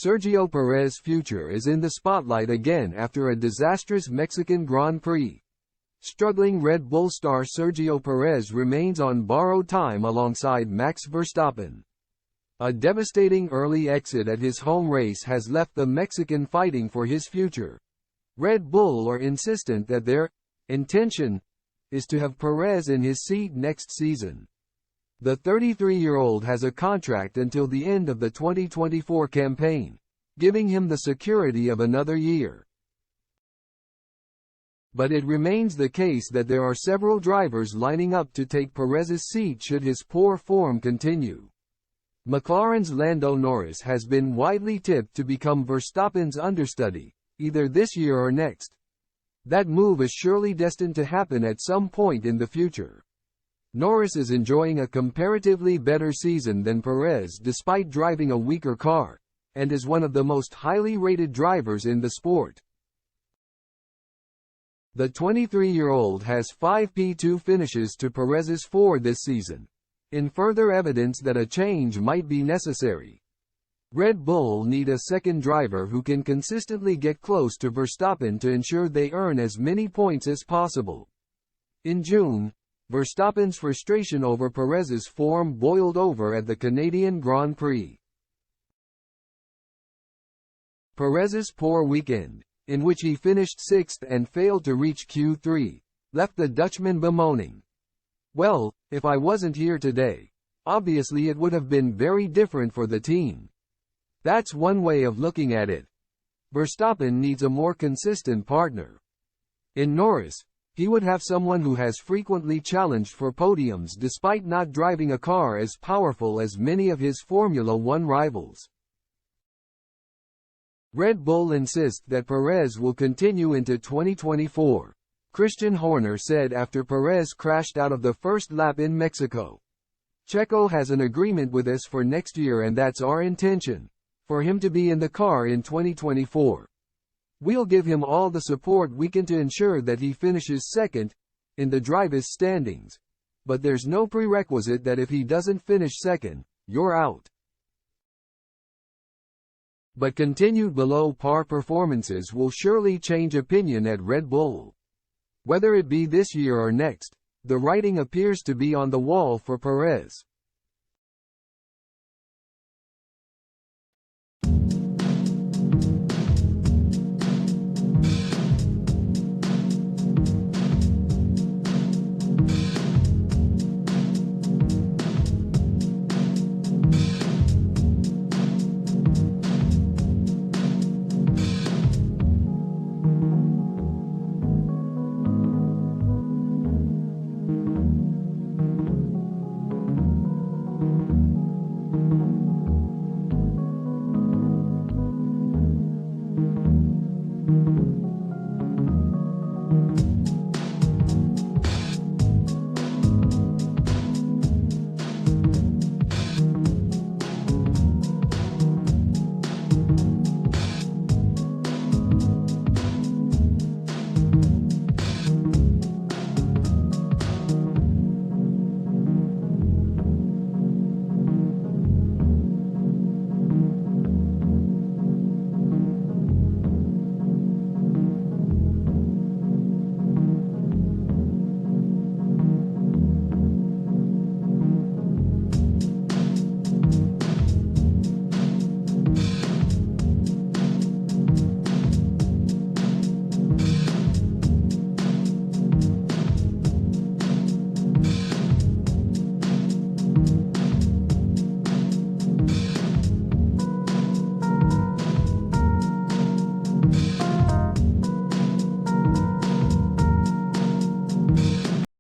Sergio Perez's future is in the spotlight again after a disastrous Mexican Grand Prix. Struggling Red Bull star Sergio Perez remains on borrowed time alongside Max Verstappen. A devastating early exit at his home race has left the Mexican fighting for his future. Red Bull are insistent that their intention is to have Perez in his seat next season. The 33-year-old has a contract until the end of the 2024 campaign, giving him the security of another year. But it remains the case that there are several drivers lining up to take Perez's seat should his poor form continue. McLaren's Lando Norris has been widely tipped to become Verstappen's understudy, either this year or next. That move is surely destined to happen at some point in the future. Norris is enjoying a comparatively better season than Perez despite driving a weaker car, and is one of the most highly rated drivers in the sport. The 23-year-old has 5 P2 finishes to Perez's 4 this season, in further evidence that a change might be necessary. Red Bull need a second driver who can consistently get close to Verstappen to ensure they earn as many points as possible. In June, Verstappen's frustration over Perez's form boiled over at the Canadian Grand Prix. Perez's poor weekend, in which he finished 6th and failed to reach Q3, left the Dutchman bemoaning, "Well, if I wasn't here today, obviously it would have been very different for the team." That's one way of looking at it. Verstappen needs a more consistent partner. In Norris, he would have someone who has frequently challenged for podiums despite not driving a car as powerful as many of his Formula One rivals. Red Bull insists that Perez will continue into 2024, Christian Horner said after Perez crashed out of the first lap in Mexico. "Checo has an agreement with us for next year and that's our intention, for him to be in the car in 2024. We'll give him all the support we can to ensure that he finishes second in the drivers' standings. But there's no prerequisite that if he doesn't finish second, you're out." But continued below-par performances will surely change opinion at Red Bull. Whether it be this year or next, the writing appears to be on the wall for Perez.